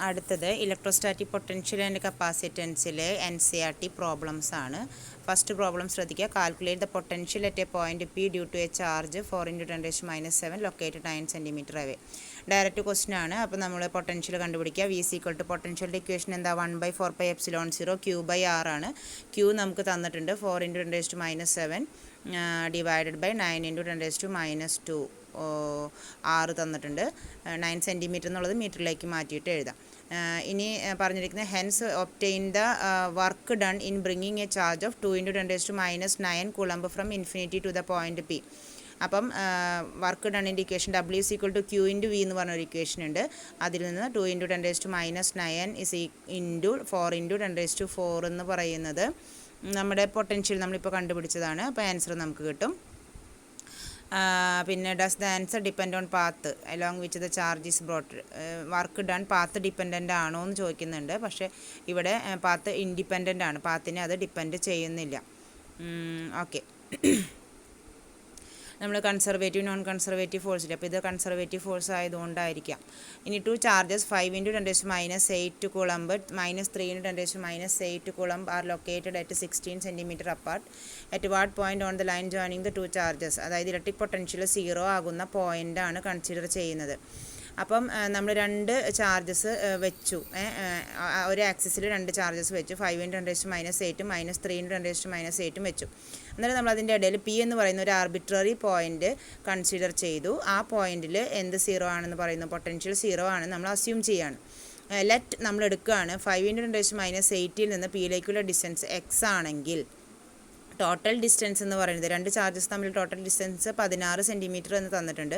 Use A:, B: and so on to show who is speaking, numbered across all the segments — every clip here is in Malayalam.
A: അടുത്തത് ഇലക്ട്രോസ്റ്റാറ്റിക് പൊട്ടൻഷ്യൽ ആൻഡ് കപ്പാസിറ്റൻസിലെ NCERT പ്രോബ്ലംസ് ആണ്. ഫസ്റ്റ് പ്രോബ്ലം ശ്രദ്ധിക്കുക. Calculate the potential at a point P due to a charge 4 × 10⁻⁷ located 9 cm away. Direct question ആണ്. അപ്പോൾ നമ്മൾ പൊട്ടൻഷ്യൽ കണ്ടുപിടിക്കുക. V = പൊട്ടൻഷ്യലിൻ്റെ ഇക്വേഷൻ എന്താ? 1/4πε0 Q/R ആണ്. Q നമുക്ക് തന്നിട്ടുണ്ട് 4 × 10⁻⁷ ഡിവൈഡഡ് ബൈ 9 × 10⁻². 6 തന്നിട്ടുണ്ട്. 9 cm എന്നുള്ളത് മീറ്ററിലേക്ക് മാറ്റിയിട്ട് എഴുതാം. ഇനി പറഞ്ഞിരിക്കുന്നത് hence obtain the work done in bringing a charge of 2 × 10⁻⁹ coulomb from infinity to the point P. അപ്പം വർക്ക് ഡണ്ണിൻ്റെ ഇക്വേഷൻ W = Q × V എന്ന് പറഞ്ഞൊരു ഇക്വേഷൻ ഉണ്ട്. അതിൽ നിന്ന് 2 × 10⁻⁹ × 4 × 10⁴ എന്ന് പറയുന്നത് നമ്മുടെ പൊട്ടൻഷ്യൽ നമ്മളിപ്പോൾ കണ്ടുപിടിച്ചതാണ്. അപ്പോൾ ആൻസർ നമുക്ക് കിട്ടും. പിന്നെ does the answer depend own path along which the charge is brought. Work done path dependent ആണോ എന്ന് ചോദിക്കുന്നുണ്ട്. പക്ഷേ ഇവിടെ പാത്ത് ഇൻഡിപെൻഡൻ്റ് ആണ്. പാത്തിനെ അത് ഡിപ്പെൻഡ് ചെയ്യുന്നില്ല. ഓക്കെ, നമ്മൾ കൺസർവേറ്റീവ് നോൺ കൺസർവേറ്റീവ് ഫോഴ്സില്ല. അപ്പോൾ ഇത് കൺസർവേറ്റീവ് ഫോഴ്സ് ആയതുകൊണ്ടായിരിക്കാം. ഇനി 2 charges 5 × 10⁻⁸ Coulomb -3 × 10⁻⁸ Coulomb are located at 16 cm apart. At what point on the line joining the 2 charges. അതായത് ഇലക്ട്രിക് പൊട്ടൻഷ്യൽ 0 ആകുന്ന പോയിൻ്റാണ് കൺസിഡർ ചെയ്യുന്നത്. അപ്പം നമ്മൾ 2 ചാർജസ് വെച്ചു. ഒരു ആക്സിസിൽ 2 ചാർജസ് വെച്ചു. 5 × 10⁻⁸ -3 × 10⁻⁸ വെച്ചു. എന്നിട്ട് നമ്മൾ അതിൻ്റെ ഇടയിൽ P എന്ന് പറയുന്ന ഒരു ആർബിട്രറി പോയിന്റ് കൺസിഡർ ചെയ്തു. ആ പോയിന്റിൽ എന്ത് 0 ആണെന്ന് പറയുന്നു? പൊട്ടൻഷ്യൽ 0 ആണ് നമ്മൾ അസ്യൂം ചെയ്യാണ്. ലെറ്റ് നമ്മൾ എടുക്കുകയാണ് 5 × 10⁻⁸ നിന്ന് Pയിലേക്കുള്ള ഡിസ്റ്റൻസ് x ആണെങ്കിൽ ടോട്ടൽ ഡിസ്റ്റൻസ് എന്ന് പറയുന്നത് 2 ചാർജസ് തമ്മിൽ ടോട്ടൽ ഡിസ്റ്റൻസ് 16 cm എന്ന് തന്നിട്ടുണ്ട്.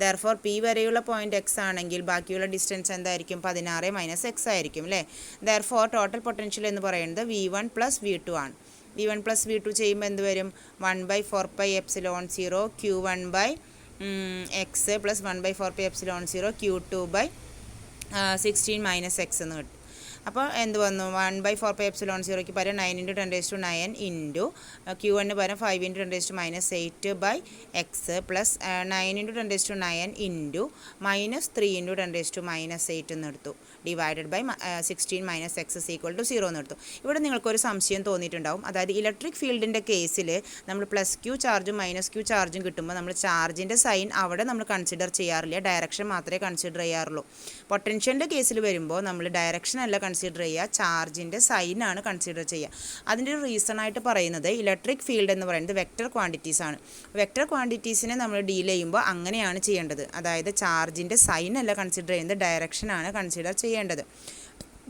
A: ദെർഫോർ P വരെയുള്ള പോയിന്റ് x ആണെങ്കിൽ ബാക്കിയുള്ള ഡിസ്റ്റൻസ് എന്തായിരിക്കും? 16 - x ആയിരിക്കും അല്ലേ. ദെർഫോർ ടോട്ടൽ പൊട്ടൻഷ്യൽ എന്ന് പറയുന്നത് V1 + V2 ആണ്. V1 + V2 ചെയ്യുമ്പോൾ എന്ത് വരും? 1/4πε0 Q1/x + 1/4πε0 Q2/16 - x എന്ന് കിട്ടും. അപ്പോൾ എന്ത് വന്നു? 1/4πε0ക്ക് പകരം 9 × 10⁻⁹ ഇൻറ്റു Q1 പകരം 5 × 10⁻⁸/x പ്ലസ് 9 × 10⁻⁹ ഇൻറ്റു -3 × 10⁻⁸ എന്ന് എടുത്തു. ഡിവൈഡഡ് ബൈ 16 - x = 0 എന്ന് എടുത്തു. ഇവിടെ നിങ്ങൾക്കൊരു സംശയം തോന്നിയിട്ടുണ്ടാവും. അതായത് ഇലക്ട്രിക് ഫീൽഡിൻ്റെ കേസിൽ നമ്മൾ +Q ചാർജും -Q ചാർജും കിട്ടുമ്പോൾ നമ്മൾ ചാർജിൻ്റെ സൈൻ അവിടെ നമ്മൾ കൺസിഡർ ചെയ്യാറില്ല. ഡയറക്ഷൻ മാത്രമേ കൺസിഡർ ചെയ്യാറുള്ളൂ. പൊട്ടൻഷ്യലിൻ്റെ കേസിൽ വരുമ്പോൾ നമ്മൾ ഡയറക്ഷൻ അല്ല കൺസിഡർ ചെയ്യുക, ചാർജിൻ്റെ സൈനാണ് കൺസിഡർ ചെയ്യുക. അതിൻ്റെ ഒരു റീസൺ ആയിട്ട് പറയുന്നത് ഇലക്ട്രിക് ഫീൽഡ് എന്ന് പറയുന്നത് വെക്റ്റർ ക്വാണ്ടിറ്റീസ് ആണ്. വെക്റ്റർ ക്വാണ്ടിറ്റീസിനെ നമ്മൾ ഡീൽ ചെയ്യുമ്പോൾ അങ്ങനെയാണ് ചെയ്യേണ്ടത്. അതായത് ചാർജിൻ്റെ സൈൻ അല്ല കൺസിഡർ ചെയ്യുന്നത്, ഡയറക്ഷനാണ് കൺസിഡർ ചെയ്യേണ്ടത്.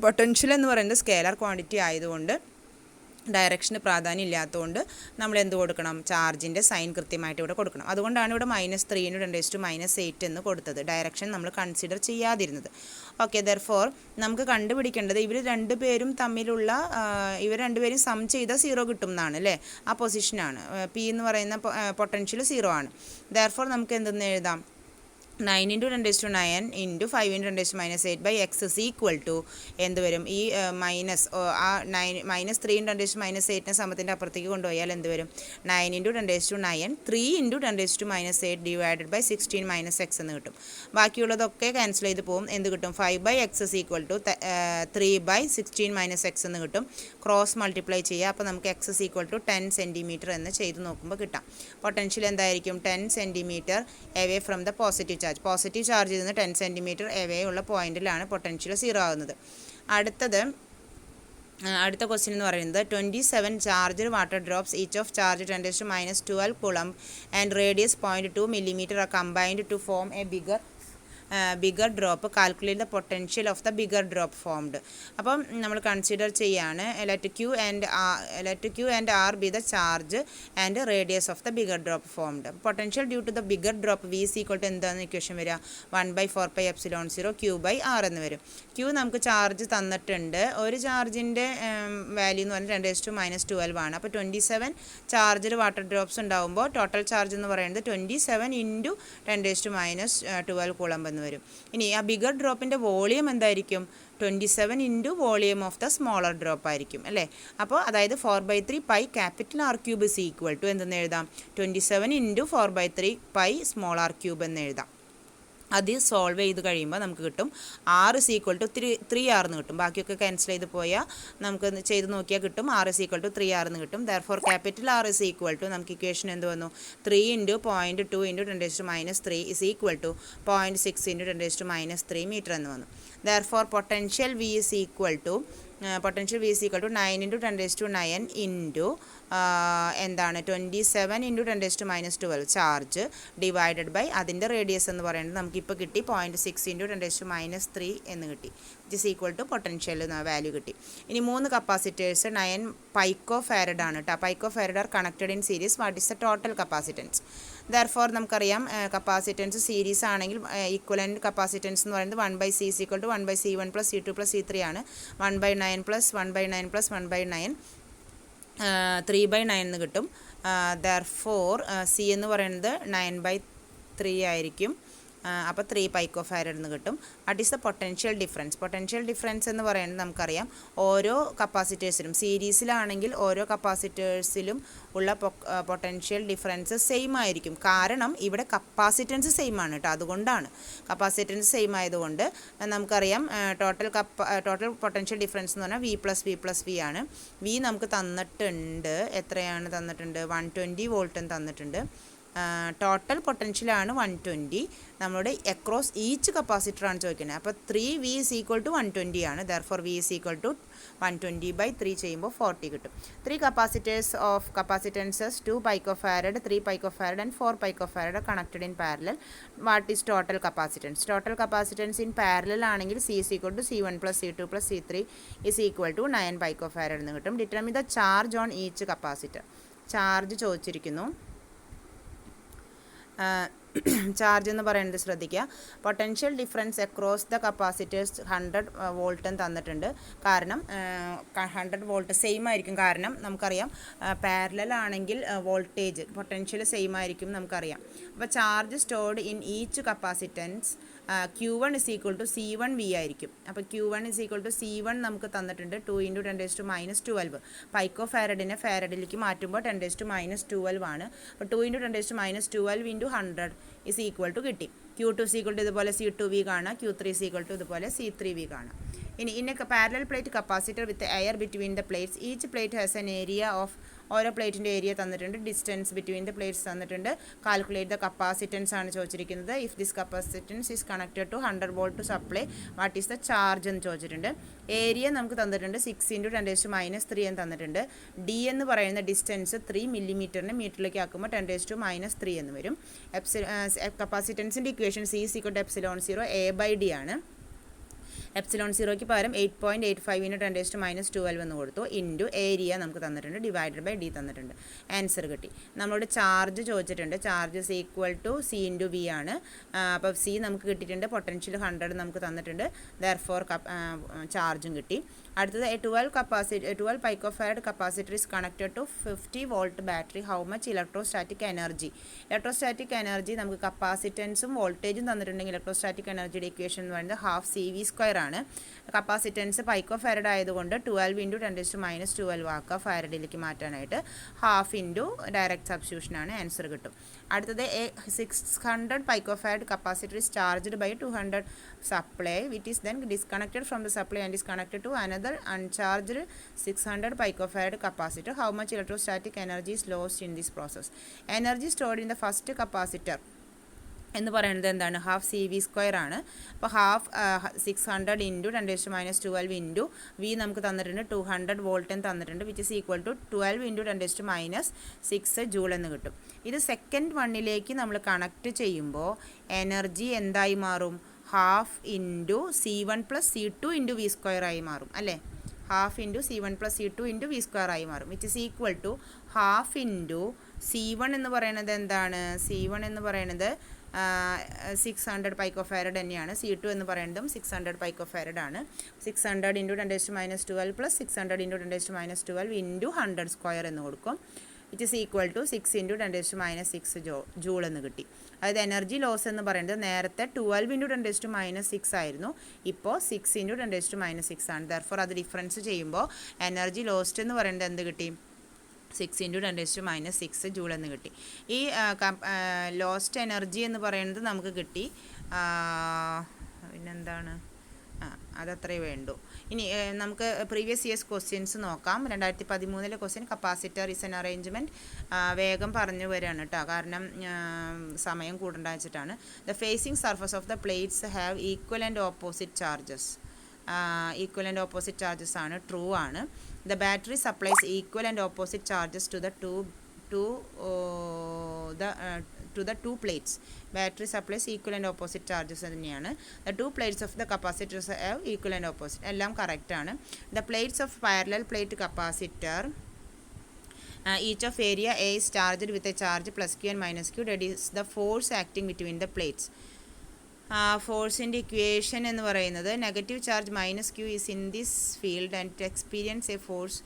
A: പൊട്ടൻഷ്യൽ എന്ന് പറയുന്നത് സ്കേലാർ ക്വാണ്ടിറ്റി ആയതുകൊണ്ട് ഡയറക്ഷന് പ്രാധാന്യം ഇല്ലാത്തതുകൊണ്ട് നമ്മൾ എന്ത് കൊടുക്കണം? ചാർജിൻ്റെ സൈൻ കൃത്യമായിട്ട് ഇവിടെ കൊടുക്കണം. അതുകൊണ്ടാണ് ഇവിടെ -3 × 10⁻⁸ എന്ന് കൊടുത്തത്. ഡയറക്ഷൻ നമ്മൾ കൺസിഡർ ചെയ്യാതിരുന്നത്. ഓക്കെ, ദെർഫോർ നമുക്ക് കണ്ടുപിടിക്കേണ്ടത് ഇവർ രണ്ടുപേരും തമ്മിലുള്ള ഇവർ രണ്ടുപേരും സം ചെയ്താൽ 0 കിട്ടും എന്നാണ് അല്ലേ. ആ പൊസിഷനാണ്. P എന്ന് പറയുന്ന പൊട്ടൻഷ്യൽ 0 ആണ്. ദെർഫോർ നമുക്ക് എന്തെന്ന് എഴുതാം? 9 × 10⁻⁹ ഇൻറ്റു 5 × 10⁻⁸/x = എന്ത് വരും? ഈ -3 × 10⁻⁸ സമത്തിൻ്റെ അപ്പുറത്തേക്ക് കൊണ്ടുപോയാൽ എന്ത് വരും? 9 × 10⁻⁹ 3 × 10⁻⁸ ഡിവൈഡഡ് ബൈ 16 - x എന്ന് കിട്ടും. ബാക്കിയുള്ളതൊക്കെ ക്യാൻസൽ ചെയ്ത് പോകും. എന്ത് കിട്ടും? 5/x = 3/16 - x എന്ന് കിട്ടും. ക്രോസ് മൾട്ടിപ്ലൈ ചെയ്യുക. അപ്പോൾ നമുക്ക് x = 10 cm എന്ന് ചെയ്ത് നോക്കുമ്പോൾ കിട്ടാം. പൊട്ടൻഷ്യൽ എന്തായിരിക്കും? 10 cm away from the positive charge. Positive ചാർജിൽ നിന്ന് 10 cm അവേ ഉള്ള പോയിന്റിലാണ് പൊട്ടൻഷ്യൽ 0 ആകുന്നത്. അടുത്ത ക്വസ്റ്റ്യൻ എന്ന് പറയുന്നത് 27 charge water drops each of charge 10⁻⁻12 coulomb and radius 0.2 mm are combined to form a bigger drop. Calculate the potential of the bigger drop formed. അപ്പം നമ്മൾ കൺസിഡർ ചെയ്യാണ് let Q and R be the charge and radius of the bigger drop formed. Potential due to the bigger drop V = എന്താണെന്ന് ഇക്വേഷൻ വരിക? 1/4πε0 Q/R എന്ന് വരും. Q നമുക്ക് ചാർജ് തന്നിട്ടുണ്ട്. ഒരു ചാർജിൻ്റെ വാല്യൂ എന്ന് പറഞ്ഞാൽ 10⁻⁻12 ആണ്. അപ്പോൾ 27 ചാർജിൽ വാട്ടർ ഡ്രോപ്സ് ഉണ്ടാകുമ്പോൾ ടോട്ടൽ ചാർജ് എന്ന് പറയുന്നത് 27 × 10⁻12 കൂളംബ് വരും. ഇനി ആ ബിഗർ ഡ്രോപ്പിൻ്റെ വോളിയം എന്തായിരിക്കും? 27 into volume of the smaller drop ആയിരിക്കും അല്ലേ. അപ്പോൾ അതായത് 4/3 പൈ ക്യാപിറ്റൽ R³ = എന്തെന്ന് എഴുതാം? 27 ഇൻറ്റു 4/3 പൈ സ്മോൾ R³ എന്ന് എഴുതാം. അത് സോൾവ് ചെയ്ത് കഴിയുമ്പോൾ നമുക്ക് കിട്ടും R is equal to 3R എന്ന് കിട്ടും. ബാക്കിയൊക്കെ ക്യാൻസൽ ചെയ്ത് പോയാൽ നമുക്ക് ചെയ്ത് നോക്കിയാൽ കിട്ടും R is equal to 3R എന്ന് കിട്ടും. therefore capital R is equal to നമുക്ക് ഇക്വേഷൻ എന്ത് വന്നു 3 × 0.2 × 10⁻³ is equal to 0.6 × 10⁻³ മീറ്റർ എന്ന് വന്നു. therefore potential V is equal to 9 × 10⁻⁹ into എന്താണ് 27 × 10⁻12 ചാർജ് ഡിവൈഡഡ് ബൈ അതിൻ്റെ റേഡിയസ് എന്ന് പറയുന്നത് നമുക്കിപ്പോൾ കിട്ടി 0.6 × 10⁻³ എന്ന് കിട്ടി. It is equal to potential value കിട്ടി. ഇനി 3 കപ്പാസിറ്റേഴ്സ് 9 പൈക്കോഫാരഡ് ആണ് കേട്ടോ. Picofarad are connected in series. What is the total capacitance? therefore നമുക്കറിയാം കപ്പാസിറ്റൻസ് സീരീസ് ആണെങ്കിൽ ഈക്വലൻറ്റ് കപ്പാസിറ്റൻസ് എന്ന് പറയുന്നത് 1/C is equal to 1/C1 + C2 + C3 ആണ്. 1/9 + 1/9 + 1/9 3/9 എന്ന് കിട്ടും. therefore C എന്ന് പറയുന്നത് 9/3 ആയിരിക്കും. അപ്പോൾ 3 പൈക്കോഫാരഡ് എന്ന് കിട്ടും. At is the potential difference. Potential difference എന്ന് പറയുന്നത് നമുക്കറിയാം ഓരോ കപ്പാസിറ്റേഴ്സിലും സീരീസിലാണെങ്കിൽ ഓരോ കപ്പാസിറ്റേഴ്സിലും ഉള്ള പൊട്ടൻഷ്യൽ ഡിഫറൻസ് സെയിം ആയിരിക്കും. കാരണം ഇവിടെ കപ്പാസിറ്റൻസ് സെയിം ആണ് കേട്ടോ. അതുകൊണ്ടാണ് കപ്പാസിറ്റൻസ് സെയിം ആയതുകൊണ്ട് നമുക്കറിയാം ടോട്ടൽ പൊട്ടൻഷ്യൽ ഡിഫറൻസ് എന്ന് പറഞ്ഞാൽ V+V+V ആണ്. V നമുക്ക് തന്നിട്ടുണ്ട്. എത്രയാണ് തന്നിട്ടുണ്ട്? 120 വോൾട്ടും തന്നിട്ടുണ്ട്. ടോട്ടൽ പൊട്ടൻഷ്യലാണ് 120. നമ്മുടെ അക്രോസ് ഈച്ച് കപ്പാസിറ്ററാണ് ചോദിക്കുന്നത്. അപ്പോൾ 3V is equal to 120 ആണ്. therefore V is equal to 120/3 ചെയ്യുമ്പോൾ 40 കിട്ടും. 3 capacitors of capacitances 2 picofarad, 3 picofarad and 4 picofarad are connected in parallel. What is total capacitance? Total capacitance in parallel ആണെങ്കിൽ C is equal to C1 + C2 + C3 is equal to 9 picofarad എന്ന് കിട്ടും. Determine the charge on each capacitor. Charge ചോദിച്ചിരിക്കുന്നു. ചാർജ് എന്ന് പറയുന്നത് ശ്രദ്ധിക്കുക. Potential difference across the capacitors 100 വോൾട്ടും തന്നിട്ടുണ്ട്. കാരണം 100 വോൾട്ട് സെയിം ആയിരിക്കും. കാരണം നമുക്കറിയാം പാരലൽ ആണെങ്കിൽ വോൾട്ടേജ് പൊട്ടൻഷ്യൽ സെയിം ആയിരിക്കും നമുക്കറിയാം. അപ്പോൾ charge stored in each capacitance Q1 is equal to C1V ആയിരിക്കും. അപ്പോൾ Q1 is equal to C1 നമുക്ക് തന്നിട്ടുണ്ട് 2 × 10⁻12. പൈക്കോഫാരഡിനെ ഫാരഡിലേക്ക് മാറ്റുമ്പോൾ 10⁻12 ആണ്. അപ്പോൾ 2 × 10⁻12 × 100 is equal to കിട്ടി. Q2 is equal to ഇതുപോലെ C2V കാണാം. Q3 is equal to ഇതുപോലെ C3V കാണാം. ഇനി in a parallel plate capacitor with air between the plates each plate has an area of ഓരോ പ്ലേറ്റിൻ്റെ ഏരിയ തന്നിട്ടുണ്ട്. ഡിസ്റ്റൻസ് ബിറ്റ്വീൻ ദ പ്ലേറ്റ്സ് തന്നിട്ടുണ്ട്. കാൽക്കുലേറ്റ് ദ കപ്പാസിറ്റൻസ് ആണ് ചോദിച്ചിരിക്കുന്നത്. If this capacitance is connected to 100 volt to supply what is the charge എന്ന് ചോദിച്ചിട്ടുണ്ട്. ഏരിയ നമുക്ക് തന്നിട്ടുണ്ട് 6 × 10⁻³ എന്ന് തന്നിട്ടുണ്ട്. ഡി എന്ന് പറയുന്ന ഡിസ്റ്റൻസ് 3 മില്ലിമീറ്ററിന് മീറ്ററിലേക്ക് ആക്കുമ്പോൾ 10⁻³ എന്ന് വരും. കപ്പാസിറ്റൻസിൻ്റെ equation C is equal to ε0 A/D ആണ്. ε0ക്ക് പകരം 8.85 × 10⁻12 എന്ന് കൊടുത്തു. ഇൻറ്റു ഏരിയ നമുക്ക് തന്നിട്ടുണ്ട്. ഡിവൈഡഡ് ബൈ ഡി തന്നിട്ടുണ്ട്. ആൻസർ കിട്ടി. നമ്മളോട് ചാർജ് ചോദിച്ചിട്ടുണ്ട്. Charge is equal to C × V ആണ്. അപ്പോൾ C നമുക്ക് കിട്ടിയിട്ടുണ്ട്. പൊട്ടൻഷ്യൽ 100 നമുക്ക് തന്നിട്ടുണ്ട്. therefore ചാർജും കിട്ടി. അടുത്തത് 12 picofarad capacitor is connected to 50 volt battery. How much electrostatic energy? Electrostatic energy നമുക്ക് കപ്പാസിറ്റൻസും വോൾട്ടേജും തന്നിട്ടുണ്ടെങ്കിൽ ഇലക്ട്രോസ്റ്റാറ്റിക് എനർജിയുടെ ഇക്വേഷൻ എന്ന് പറയുന്നത് ½ ആണ്. കപ്പാസിറ്റൻസ് പൈക്കോഫാരഡ് ആയതുകൊണ്ട് 12 × 10⁻12 ആക്കുക ഫാരഡിലേക്ക് മാറ്റാനായിട്ട്. ½ ഇൻറ്റു ഡയറക്റ്റ് സബ്സ്റ്റിറ്റ്യൂഷനാണ്. ആൻസർ കിട്ടും. അടുത്തത് 600 picofarad capacitor is charged by 200 supply. It is then disconnected from the supply and is connected to another uncharged 600 picofarad capacitor. How much electrostatic energy is lost in this process? Energy stored in the first capacitor എന്ന് പറയുന്നത് എന്താണ്? ½ ആണ്. അപ്പോൾ 600 × 10⁻12 ഇൻറ്റു വി നമുക്ക് തന്നിട്ടുണ്ട് 200 വോൾട്ട് എന്ന് തന്നിട്ടുണ്ട്. Which is equal to 12 × 10⁻6 joule എന്ന് കിട്ടും. ഇത് സെക്കൻഡ് വണ്ണിലേക്ക് നമ്മൾ കണക്ട് ചെയ്യുമ്പോൾ എനർജി എന്തായി മാറും? ½ ഇൻറ്റു C1 + C2 × V² ആയി മാറും അല്ലേ? ½ ഇൻറ്റു C1 + C2 × V² ആയി മാറും. Which is equal to ½ into C1 എന്ന് പറയുന്നത് എന്താണ്? C1 എന്ന് പറയുന്നത് 600 picofarad തന്നെയാണ്. C2 എന്ന് പറയുന്നതും 600 picofarad ആണ്. 600 × 10⁻12 + 600 × 10⁻12 ഇൻറ്റു 100² എന്ന് കൊടുക്കും. It is equal to 6 × 10⁻6 joule എന്ന് കിട്ടി. അതായത് എനർജി ലോസ് എന്ന് പറയുന്നത് നേരത്തെ 12 × 10⁻6 ആയിരുന്നു. ഇപ്പോൾ 6 × 10⁻6 ആണ്. therefore അത് ഡിഫറൻസ് ചെയ്യുമ്പോൾ എനർജി ലോസ്റ്റ് എന്ന് പറയുന്നത് എന്ത് കിട്ടി? 6 × 10⁻6 ജൂൾ എന്ന് കിട്ടി. ഈ ലോസ്റ്റ് എനർജി എന്ന് പറയുന്നത് നമുക്ക് കിട്ടി പിന്നെന്താണ്, അതത്രേ വേണ്ടൂ. ഇനി നമുക്ക് പ്രീവിയസ് ഇയേഴ്സ് ക്വസ്റ്റ്യൻസ് നോക്കാം. 2013 question capacitor is an arrangement. വേഗം പറഞ്ഞു വരികയാണ് കേട്ടോ, കാരണം സമയം കൂടണ്ട വെച്ചിട്ടാണ്. The facing surface of the plates have equal and opposite charges. Equal and opposite charges ആണ്, ട്രൂ ആണ്. The battery supplies equal and opposite charges to the two plates. Battery supplies equal and opposite charges തന്നെയാണ്. The two plates of the capacitors have equal and opposite, എല്ലാം കറക്റ്റാണ്. The plates of parallel plate capacitor each of area A is charged with a charge plus q and minus q. That is the force acting between the plates. ഫോഴ്സിൻ്റെ ഇക്വേഷൻ എന്ന് പറയുന്നത് negative charge minus Q is in this field and experience a force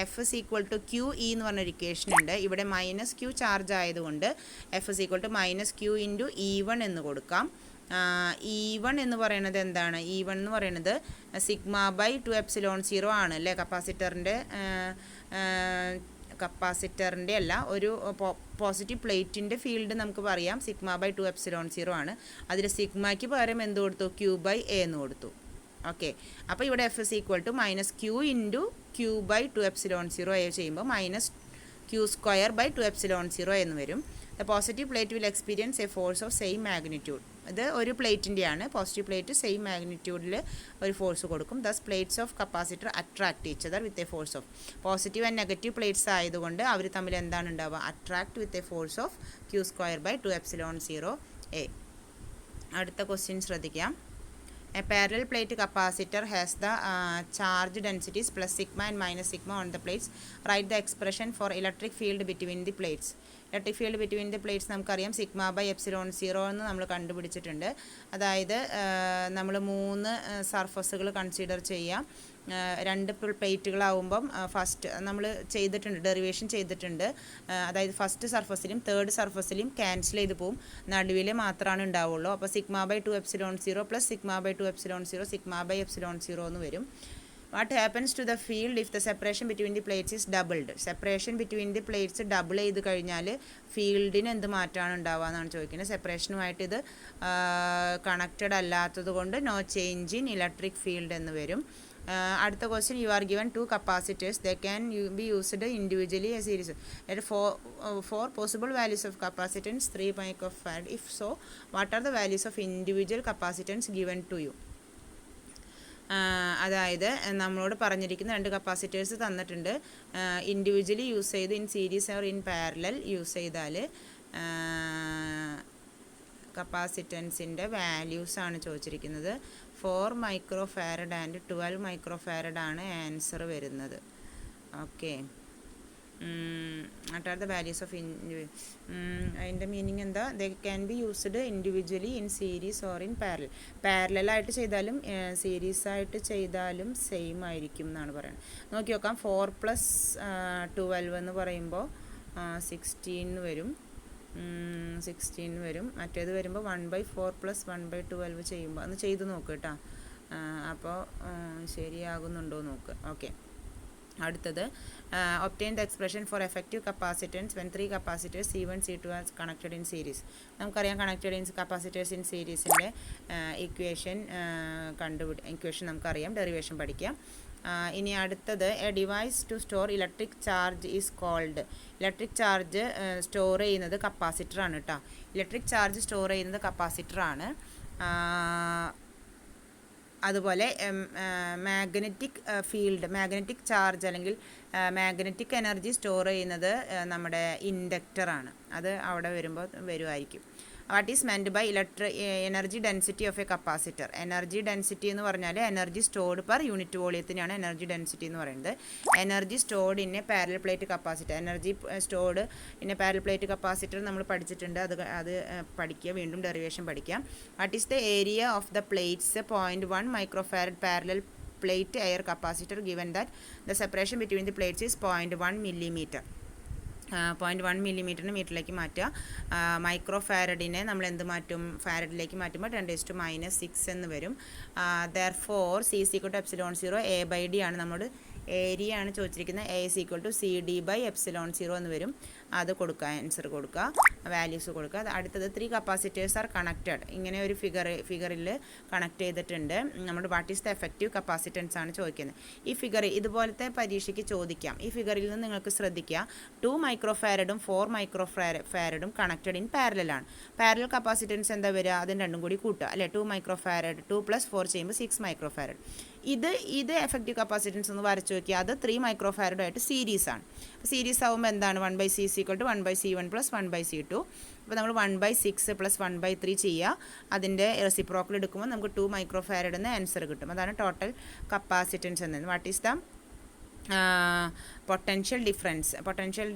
A: F is equal to Q E എന്ന് പറഞ്ഞൊരു ഇക്വേഷൻ ഉണ്ട്. ഇവിടെ മൈനസ് ക്യൂ ചാർജ് ആയതുകൊണ്ട് F is equal to minus Q into E1 എന്ന് കൊടുക്കാം. E1 എന്ന് പറയുന്നത് എന്താണ്? E1 എന്ന് പറയുന്നത് സിഗ്മ ബൈ 2ε0 ആണ് അല്ലേ. കപ്പാസിറ്ററിൻ്റെ അല്ല, ഒരു പോസിറ്റീവ് പ്ലേറ്റിൻ്റെ ഫീൽഡ് നമുക്ക് പറയാം സിഗ്മ ബൈ 2ε0 ആണ്. അതിൽ സിഗ്മയ്ക്ക് പകരം എന്ത് കൊടുത്തു? ക്യൂ ബൈ എ എന്ന് കൊടുത്തു. ഓക്കെ, അപ്പോൾ ഇവിടെ F is equal to minus Q into Q by 2ε0 A ചെയ്യുമ്പോൾ മൈനസ് ക്യൂ സ്ക്വയർ ബൈ 2ε0 എന്ന് വരും. The positive plate will experience a force of same magnitude. ഇത് ഒരു പ്ലേറ്റിൻ്റെയാണ്. പോസിറ്റീവ് പ്ലേറ്റ് സെയിം മാഗ്നിറ്റ്യൂഡിൽ ഒരു ഫോഴ്സ് കൊടുക്കും. Thus plates of capacitor attract each other with a force of. Positive and negative plates ആയതുകൊണ്ട് അവർ തമ്മിൽ എന്താണ് ഉണ്ടാവുക? Attract with a force of Q square by 2ε0 A. അടുത്ത ക്വസ്റ്റ്യൻ ശ്രദ്ധിക്കാം. A parallel plate capacitor has the charge densities plus sigma and minus sigma on the plates. Write the expression for electric field between the plates. Electric field between the plates നമുക്കറിയാം സിഗ്മ ബൈ ε0 എന്ന് നമ്മൾ കണ്ടുപിടിച്ചിട്ടുണ്ട്. അതായത് നമ്മൾ 3 സർഫസുകൾ കൺസിഡർ ചെയ്യാം. 2 പ്ലേറ്റുകളാവുമ്പം ഫസ്റ്റ് നമ്മൾ ചെയ്തിട്ടുണ്ട്, ഡെറിവേഷൻ ചെയ്തിട്ടുണ്ട്. അതായത് ഫസ്റ്റ് സർഫസിലും തേർഡ് സർഫസിലും ക്യാൻസൽ ചെയ്ത് പോവും, നടുവിൽ മാത്രമാണ് ഉണ്ടാവുള്ളൂ. അപ്പോൾ sigma by 2ε0 plus sigma by 2ε0 sigma by ε0 എന്ന് വരും. What happens to the field if the separation between the plates is doubled? Separation between the plates double ചെയ്ത് കഴിഞ്ഞാൽ ഫീൽഡിന് എന്ത് മാറ്റമാണ് ഉണ്ടാവുക എന്നാണ് ചോദിക്കുന്നത്. സെപ്പറേഷനുമായിട്ട് ഇത് കണക്റ്റഡ് അല്ലാത്തത് കൊണ്ട് no change in electric field എന്ന് വരും. അടുത്ത question, you are given 2 capacitors. They can be used individually as series. There are 4 possible values of capacitance, 3 microfarad. If so, what are the values of individual capacitance given to you? അതായത് നമ്മളോട് പറഞ്ഞിരിക്കുന്ന 2 കപ്പാസിറ്റേഴ്സ് തന്നിട്ടുണ്ട്. ഇൻഡിവിജ്വലി യൂസ് ചെയ്ത് in series or in parallel use ചെയ്താൽ കപ്പാസിറ്റൻസിൻ്റെ വാല്യൂസാണ് ചോദിച്ചിരിക്കുന്നത്. 4 microfarad ആൻഡ് 12 microfarad ആണ് ആൻസർ വരുന്നത്. Okay, what are the values of അതിൻ്റെ മീനിങ് എന്താ? They can be used individually in series or in parallel. പാരലായിട്ട് ചെയ്താലും സീരീസ് ആയിട്ട് ചെയ്താലും സെയിം ആയിരിക്കും എന്നാണ് പറയുന്നത്. നോക്കി നോക്കാം. 4 + 12 എന്ന് പറയുമ്പോൾ 16 വരും. 16 വരും. മറ്റേത് വരുമ്പോൾ 1/4 + 1/12 ചെയ്യുമ്പോൾ ഒന്ന് ചെയ്ത് നോക്ക് കേട്ടോ. അപ്പോൾ ശരിയാകുന്നുണ്ടോ നോക്ക്. ഓക്കെ, അടുത്തത് obtain the expression for effective capacitance when 3 capacitors C1 C2 are connected in series. നമുക്കറിയാം കണക്റ്റഡ് ഇൻ കപ്പാസിറ്റേഴ്സ് ഇൻ സീരീസിൻ്റെ ഇക്വേഷൻ ഇക്വേഷൻ നമുക്കറിയാം, ഡെറിവേഷൻ പഠിക്കാം. ഇനി അടുത്തത്, a device to store electric charge is called. Electric charge store ചെയ്യുന്നത് കപ്പാസിറ്ററാണ് കേട്ടോ. ഇലക്ട്രിക് ചാർജ് സ്റ്റോർ ചെയ്യുന്നത് കപ്പാസിറ്ററാണ്. അതുപോലെ മാഗ്നറ്റിക് ഫീൽഡ്, മാഗ്നറ്റിക് ചാർജ് അല്ലെങ്കിൽ മാഗ്നറ്റിക് എനർജി സ്റ്റോർ ചെയ്യുന്നത് നമ്മുടെ ഇൻഡക്ടറാണ്. അത് അവിടെ വരുമ്പോൾ വരുമായിരിക്കും. What is meant by energy density of a capacitor? Energy density എന്ന് പറഞ്ഞാൽ എനർജി സ്റ്റോർഡ് പെർ യൂണിറ്റ് വോളിയത്തിനാണ് എനർജി ഡെൻസിറ്റി എന്ന് പറയുന്നത്. Energy stored in a parallel plate capacitor, energy stored in a parallel plate capacitor നമ്മൾ പഠിച്ചിട്ടുണ്ട്. അത് പഠിക്കുക, വീണ്ടും ഡെറിവേഷൻ പഠിക്കാം. What is the area of the plates? 0.1 microfarad parallel plate air capacitor given that the separation between the plates is 0.1 millimeter. 0.1 millimeter മീറ്ററിലേക്ക് മാറ്റുക. മൈക്രോഫാരഡിനെ നമ്മൾ എന്ത് മാറ്റും? ഫാരഡിലേക്ക് മാറ്റുമ്പോൾ 10⁻⁻6 എന്ന് വരും. Therefore C is equal to ε0 A/D ആണ്. നമ്മുടെ ഏരിയ ആണ് ചോദിച്ചിരിക്കുന്നത്. A is equal to CD/ε0 എന്ന് വരും. അത് കൊടുക്കുക, ആൻസർ കൊടുക്കുക, വാല്യൂസ് കൊടുക്കുക. അടുത്തത് 3 കപ്പാസിറ്റേഴ്സ് ആർ കണക്റ്റഡ്. ഇങ്ങനെ ഒരു ഫിഗറിൽ കണക്ട് ചെയ്തിട്ടുണ്ട്. നമ്മുടെ what is the effective capacitance ആണ് ചോദിക്കുന്നത്. ഈ ഫിഗർ ഇതുപോലത്തെ പരീക്ഷയ്ക്ക് ചോദിക്കാം. ഈ ഫിഗറിൽ നിന്ന് നിങ്ങൾക്ക് ശ്രദ്ധിക്കുക, 2 മൈക്രോ ഫാരഡും 4 മൈക്രോ ഫാരഡും കണക്റ്റഡ് ഇൻ പാരലൽ ആണ്. പാരലൽ കപ്പാസിറ്റൻസ് എന്താ വരിക? അതിന് രണ്ടും കൂടി കൂട്ടുക അല്ലേ. 2 മൈക്രോ ഫാരഡ് 2 + 4 ചെയ്യുമ്പോൾ 6 മൈക്രോ ഫാരഡ്. ഇത് എഫക്റ്റീവ് കപ്പാസിറ്റൻസ് ഒന്ന് വരച്ച് നോക്കിയാൽ അത് 3 മൈക്രോ ഫാരഡുമായിട്ട് സീരീസ് ആണ്. സീരീസ് ആകുമ്പോൾ എന്താണ്? 1/c = 1/c1 + 1/c2. അപ്പോൾ നമ്മൾ 1/6 + 1/3 ചെയ്യുക. അതിൻ്റെ റെസിപ്രോക്കൽ എടുക്കുമ്പോൾ നമുക്ക് 2 മൈക്രോ ഫാരഡ് എന്ന് ആൻസർ കിട്ടും. അതാണ് ടോട്ടൽ കപ്പാസിറ്റൻസ് എന്നത്. What is the potential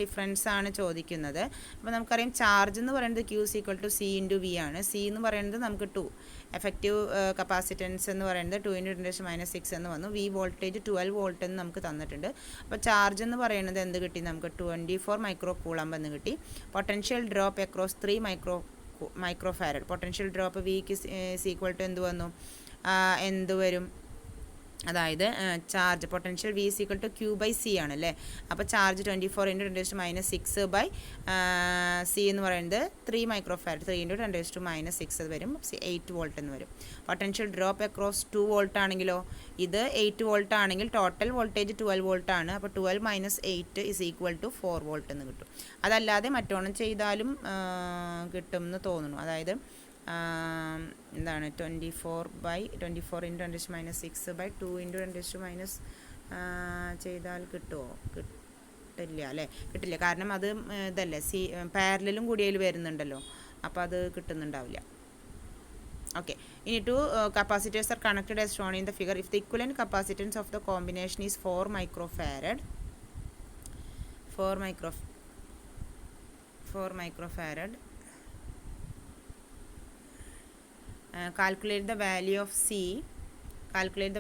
A: difference ആണ് ചോദിക്കുന്നത്. അപ്പോൾ നമുക്കറിയാം ചാർജ് എന്ന് പറയുന്നത് Q = C × V ആണ്. C എന്ന് പറയുന്നത് നമുക്ക് 2, എഫക്റ്റീവ് കപ്പാസിറ്റൻസ് എന്ന് പറയുന്നത് 2 × 10⁻⁶ എന്ന് വന്നു. V വോൾട്ടേജ് 12 വോൾട്ട് എന്ന് നമുക്ക് തന്നിട്ടുണ്ട്. അപ്പോൾ ചാർജ് എന്ന് പറയുന്നത് എന്ത് കിട്ടി? നമുക്ക് 24 മൈക്രോ കൂളംബ് എന്ന് കിട്ടി. Potential drop across 3 microfarad. Potential drop Vക്ക് = എന്ത് വന്നു? എന്ത് വരും? അതായത് ചാർജ് പൊട്ടൻഷ്യൽ V = Q/C ആണല്ലേ. അപ്പോൾ ചാർജ് 24 × 10⁻⁶/C എന്ന് പറയുന്നത് 3 മൈക്രോ ഫാരഡ്. 3 × 10⁻⁶ വരും. 8 വോൾട്ട് എന്ന് വരും. പൊട്ടൻഷ്യൽ ഡ്രോപ്പ് അക്രോസ് 2 വോൾട്ട് ആണെങ്കിലോ? ഇത് 8 വോൾട്ട് ആണെങ്കിൽ ടോട്ടൽ വോൾട്ടേജ് 12 വോൾട്ട് ആണ്. അപ്പോൾ 12 - 8 = 4 വോൾട്ട് എന്ന് കിട്ടും. അതല്ലാതെ മറ്റോണം ചെയ്താലും കിട്ടും എന്ന് തോന്നുന്നു. അതായത് എന്താണ് 24 × 10⁻⁶/2 × 10⁻⁻ ചെയ്താൽ കിട്ടുമോ? കിട്ടില്ല അല്ലേ. കിട്ടില്ല, കാരണം അത് ഇതല്ലേ പാരലലും കൂടി അതിൽ വരുന്നുണ്ടല്ലോ. അപ്പോൾ അത് കിട്ടുന്നുണ്ടാവില്ല. ഓക്കെ. ഇനി 2 capacitors are connected as shown in the figure. If the equivalent capacitance of the combination is 4 microfarad, calculate the value of C. Calculate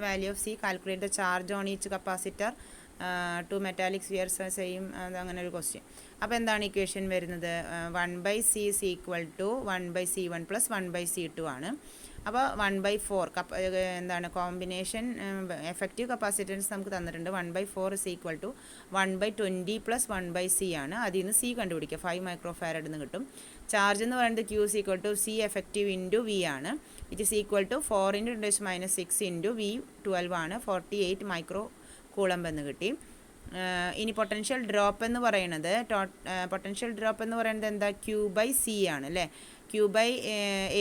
A: the charge on each capacitor. 2 metallic spheres same. അങ്ങനെ ഒരു ക്വസ്റ്റ്യൻ. അപ്പോൾ എന്താണ് ഇക്വേഷൻ വരുന്നത്? 1/C = 1/C1 + 1/C2 ആണ്. അപ്പോൾ 1/4 എന്താണ് കോമ്പിനേഷൻ എഫക്റ്റീവ് കപ്പാസിറ്റൻസ് നമുക്ക് തന്നിട്ടുണ്ട്. 1/4 = 1/20 + 1/C ആണ്. അതിൽ നിന്ന് C കണ്ടുപിടിക്കുക. 5 മൈക്രോ ഫാരഡ് എന്ന് കിട്ടും. ചാർജ് എന്ന് പറയുന്നത് Q = C എഫക്റ്റീവ് × V ആണ്. It is equal to 4 × 10⁻⁶ × V 12 ആണ്. 48 മൈക്രോ കൂളംബ് എന്ന് കിട്ടി. ഇനി പൊട്ടൻഷ്യൽ ഡ്രോപ്പ് എന്ന് പറയുന്നത് എന്താ? Q/C ആണ് അല്ലേ.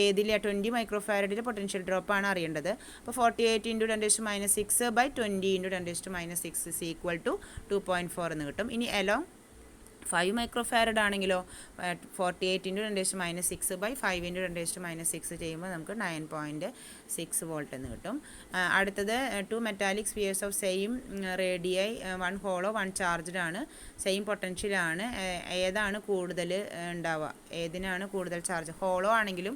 A: ഏതിലെ 20 മൈക്രോ ഫാരഡിലെ പൊട്ടൻഷ്യൽ ഡ്രോപ്പ് ആണ് അറിയേണ്ടത്. അപ്പോൾ 48 × 10⁻⁶/20 × 10⁻⁶ = 2.4 എന്ന് കിട്ടും. ഇനി അലോങ് 5 മൈക്രോ ഫാരഡ് ആണെങ്കിലോ 48 × 10⁻⁶/5 × 10⁻⁶ ചെയ്യുമ്പോൾ നമുക്ക് 9.6 വോൾട്ട് എന്ന് കിട്ടും. അടുത്തത് 2 metallic spheres of same radii, 1 hollow 1 charged ആണ്. സെയിം പൊട്ടൻഷ്യലാണ്. ഏതാണ് കൂടുതൽ ഉണ്ടാവുക? ഏതിനാണ് കൂടുതൽ ചാർജ്? ഹോളോ ആണെങ്കിലും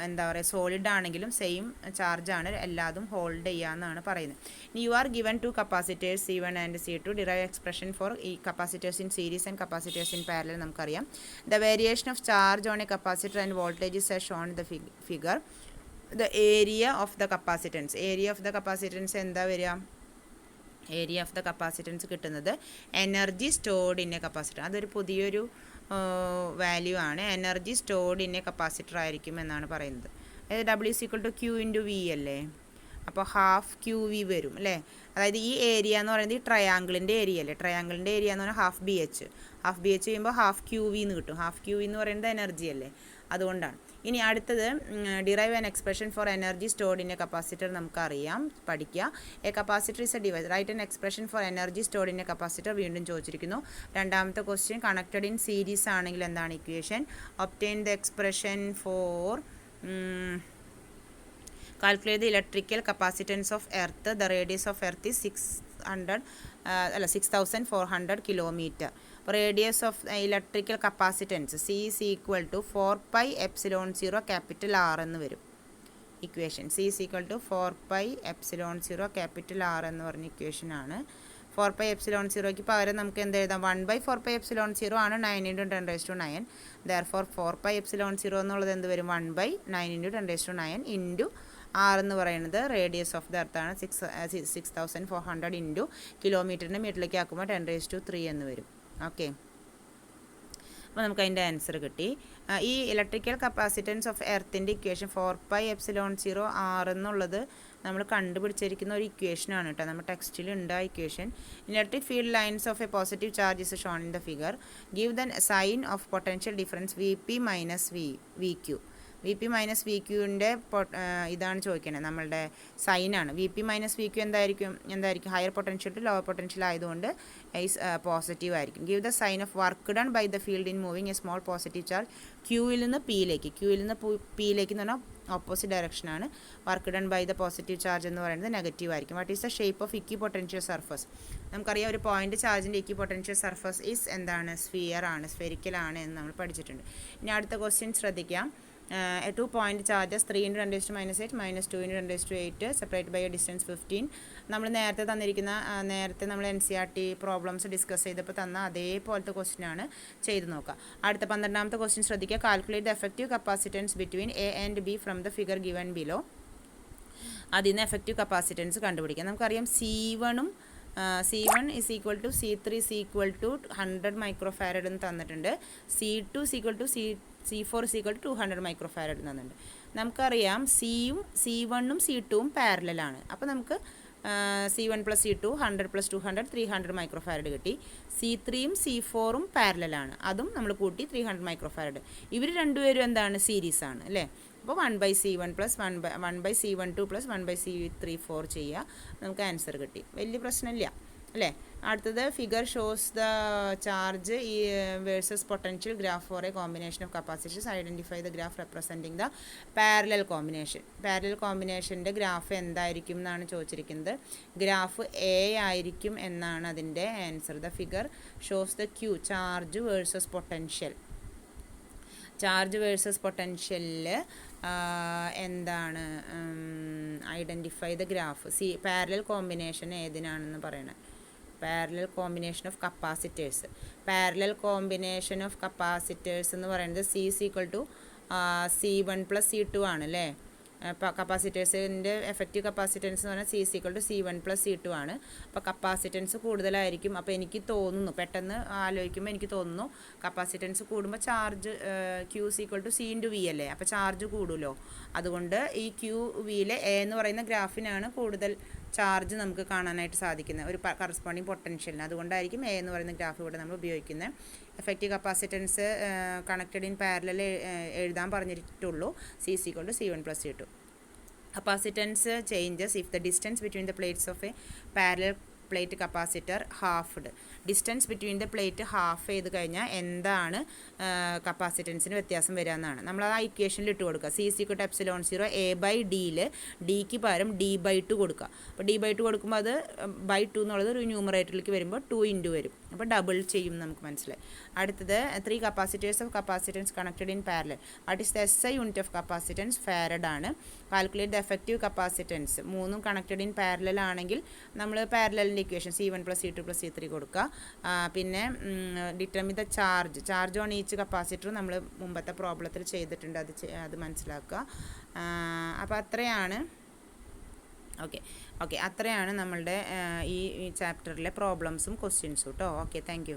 A: എന്താ പറയുക സോളിഡ് ആണെങ്കിലും സെയിം ചാർജാണ്. എല്ലാതും ഹോൾഡ് ചെയ്യാമെന്നാണ് പറയുന്നത്. U are given 2 capacitors C1 and C2. Derive expression for ഈ capacitors in series and capacitors in parallel നമുക്കറിയാം. The variation of charge on a capacitor and voltage is as shown in the figure. The area of the capacitance എന്താ വരിക? ഏരിയ ഓഫ് ദ കപ്പാസിറ്റൻസ് കിട്ടുന്നത് energy stored in a capacitor. അതൊരു പുതിയൊരു വാല്യൂ ആണ്. Energy stored in a capacitor ആയിരിക്കും എന്നാണ് പറയുന്നത്. W = Q × V അല്ലേ. അപ്പോൾ ½ QV വരും അല്ലേ. അതായത് ഈ ഏരിയ എന്ന് പറയുന്നത് ഈ ട്രയാങ്കിളിൻ്റെ ഏരിയ അല്ലേ. ട്രയാങ്കിളിൻ്റെ ഏരിയ എന്ന് പറഞ്ഞാൽ ½ BH ചെയ്യുമ്പോൾ ½ QV എന്ന് കിട്ടും. ½ QV എന്ന് പറയുന്നത് എനർജി അല്ലേ, അതുകൊണ്ടാണ്. ഇനി അടുത്തത് derive an expression for energy stored in a capacitor നമുക്കറിയാം, പഠിക്കുക. A capacitor is a device. Write an expression for energy stored in a capacitor വീണ്ടും ചോദിച്ചിരിക്കുന്നു. രണ്ടാമത്തെ ക്വസ്റ്റ്യൻ കണക്റ്റഡ് ഇൻ സീരീസ് ആണെങ്കിൽ എന്താണ് equation? Obtain the expression for calculate the electrical capacitance of earth. The radius of earth is 6400 kilometer. Radius of electrical capacitance C is equal to 4πε0 capital R എന്ന് വരും. Equation C is equal to 4πε0 capital R എന്ന് പറഞ്ഞ ഇക്വേഷൻ ആണ്. 4πε0ക്ക് പകരം നമുക്ക് എന്ത് എഴുതാം? 1/4πε0 ആണ് 9 × 10⁻⁹. therefore 4πε0 എന്നുള്ളത് എന്ത് വരും? 1/9 × 10⁻⁹ ഇൻറ്റു R എന്ന് പറയുന്നത് റേഡിയസ് ഓഫ് ദ എർത്താണ്. 6400 ഇൻറ്റു കിലോമീറ്ററിൻ്റെ മീറ്ററിലേക്ക് ആക്കുമ്പോൾ 10⁻³ എന്ന് വരും. ഓക്കെ. അപ്പോൾ നമുക്ക് അതിൻ്റെ ആൻസർ കിട്ടി. ഈ ഇലക്ട്രിക്കൽ കപ്പാസിറ്റൻസ് ഓഫ് എർത്തിൻ്റെ ഇക്വേഷൻ 4πε0 r എന്നുള്ളത് നമ്മൾ കണ്ടുപിടിച്ചിരിക്കുന്ന ഒരു ഇക്വേഷനാണ് കേട്ടോ. നമ്മുടെ ടെക്സ്റ്റിൽ ഉണ്ട് ആ equation. Electric field lines of a positive charge is shown in the figure. Give the sign of potential difference VP minus VQ. VP minus VQൻ്റെ ഇതാണ് ചോദിക്കുന്നത്, നമ്മളുടെ സൈനാണ്. VP മൈനസ് VQ എന്തായിരിക്കും higher potential to lower potential ആയതുകൊണ്ട് പോസിറ്റീവ് ആയിരിക്കും. Give the sign of work done by the field in moving a small positive charge ക്യൂവിൽ നിന്ന് പിയിലേക്ക് എന്ന് പറഞ്ഞാൽ ഓപ്പോസിറ്റ് ഡയറക്ഷനാണ്. Work done by the positive charge എന്ന് പറയുന്നത് നെഗറ്റീവ് ആയിരിക്കും. What is the shape of equipotential surface? നമുക്കറിയാം ഒരു പോയിന്റ് ചാർജിൻ്റെ ഇക്വി പൊട്ടൻഷ്യൽ സർഫസ് ഈസ് എന്താണ്? സ്ഫെറിക്കലാണ് എന്ന് നമ്മൾ പഠിച്ചിട്ടുണ്ട്. ഇനി അടുത്ത ക്വസ്റ്റ്യൻ ശ്രദ്ധിക്കാം. 2 point charges 3 × 10⁻⁸ minus 2 × 10⁸ separated by a distance 15. നമ്മൾ നേരത്തെ നമ്മൾ NCERT പ്രോബ്ലംസ് ഡിസ്കസ് ചെയ്തപ്പോൾ തന്ന അതേപോലത്തെ ക്വസ്റ്റ്യൻ ആണ് ചെയ്ത് നോക്കുക. അടുത്ത 12ാമത്തെ ക്വസ്റ്റ്യൻ ശ്രദ്ധിക്കുക. Calculate the effective capacitance between A and B from the figure given below. അതിൽ നിന്ന് എഫക്റ്റീവ് കപ്പാസിറ്റൻസ് കണ്ടുപിടിക്കാം. നമുക്കറിയാം C1 is equal to C3 is equal to 100 microfarad എന്ന് തന്നിട്ടുണ്ട്. C2 is equal to C4 is equal to 200 microfarad എന്ന് തന്നിട്ടുണ്ട്. നമുക്കറിയാം C1ഉം C2ഉം പാരലലാണ്. അപ്പോൾ നമുക്ക് C1 + C2 100 + 200 300 മൈക്രോഫാരഡ് കിട്ടി. C3ഉം C4ഉം പാരലലാണ്, അതും നമ്മൾ കൂട്ടി 300 മൈക്രോഫാരഡ്. ഇവർ രണ്ടുപേരും എന്താണ്? സീരീസാണ് അല്ലേ. അപ്പോൾ 1/C1 + 1/C12 + 1/C34 ചെയ്യുക, നമുക്ക് ആൻസർ കിട്ടി. വലിയ പ്രശ്നമില്ല അല്ലേ. അടുത്തത് figure shows the charge versus potential graph for a combination of capacities. Identify the graph representing the parallel combination. Parallel കോമ്പിനേഷൻ്റെ ഗ്രാഫ് എന്തായിരിക്കും എന്നാണ് ചോദിച്ചിരിക്കുന്നത്. ഗ്രാഫ് A ആയിരിക്കും എന്നാണ് അതിൻ്റെ answer. The figure shows the Q charge versus potential. Charge versus പൊട്ടൻഷ്യലിൽ എന്താണ്? Identify the graph. Parallel combination ഏതിനാണെന്ന് പറയണത്? Parallel combination of capacitors. Parallel combination of capacitors എന്ന് പറയുന്നത് C1 + C2 ആണ് അല്ലേ. കപ്പാസിറ്റേഴ്സിൻ്റെ എഫക്റ്റീവ് കപ്പാസിറ്റൻസ് എന്ന് പറഞ്ഞാൽ C1 + C2 ആണ്. അപ്പോൾ കപ്പാസിറ്റൻസ് കൂടുതലായിരിക്കും. അപ്പോൾ എനിക്ക് തോന്നുന്നു, പെട്ടെന്ന് ആലോചിക്കുമ്പോൾ എനിക്ക് തോന്നുന്നു കപ്പാസിറ്റൻസ് കൂടുമ്പോൾ ചാർജ് Q = C × V അല്ലേ. അപ്പോൾ ചാർജ് കൂടുമല്ലോ. അതുകൊണ്ട് ഈ QVയിലെ A എന്ന് പറയുന്ന ഗ്രാഫിനാണ് കൂടുതൽ ചാർജ് നമുക്ക് കാണാനായിട്ട് സാധിക്കുന്നത്, ഒരു കറസ്പോണ്ടിങ് പൊട്ടൻഷ്യലിന്. അതുകൊണ്ടായിരിക്കും A എന്ന് പറയുന്ന ഗ്രാഫ് ഇവിടെ നമ്മൾ ഉപയോഗിക്കുന്നത്. Effective capacitance connected in parallel എഴുതാൻ പറഞ്ഞിട്ടുള്ളൂ. C = C1 + C2. Capacitance changes if the distance between the plates of A parallel plate capacitor halved. Distance between the plate half ചെയ്ത് കഴിഞ്ഞാൽ എന്താണ് കപ്പാസിറ്റൻസിന് വ്യത്യാസം വരിക എന്നാണ്. നമ്മൾ ആ ഇക്വേഷനിൽ ഇട്ട് കൊടുക്കുക. C = ε0 A/Dയിൽ Dക്ക് പകരം D/2 കൊടുക്കുക. അപ്പോൾ D/2 കൊടുക്കുമ്പോൾ അത് /2 എന്നുള്ളത് ഒരു ന്യൂമറേറ്ററിലേക്ക് വരുമ്പോൾ 2 × വരും. അപ്പോൾ ഡബിൾ ചെയ്യും നമുക്ക് മനസ്സിലായി. അടുത്തത് 3 capacitors of capacitance connected in parallel. What is the SI unit of capacitance? Farad ആണ്. Calculate the effective capacitance. 3ഉം കണക്റ്റഡ് ഇൻ പാരലൽ ആണെങ്കിൽ നമ്മൾ പാരലലിൻ്റെ ഇക്വേഷൻ C1 + C2 + C3 കൊടുക്കുക. പിന്നെ determine the charge on each capacitor നമ്മൾ മുമ്പത്തെ പ്രോബ്ലത്തിൽ ചെയ്തിട്ടുണ്ട്, അത് മനസ്സിലാക്കുക. അപ്പോൾ അത്രയാണ് അത്രയാണ് നമ്മളുടെ ഈ ചാപ്റ്ററിലെ പ്രോബ്ലംസും ക്വസ്റ്റ്യൻസും കേട്ടോ. Okay, thank you.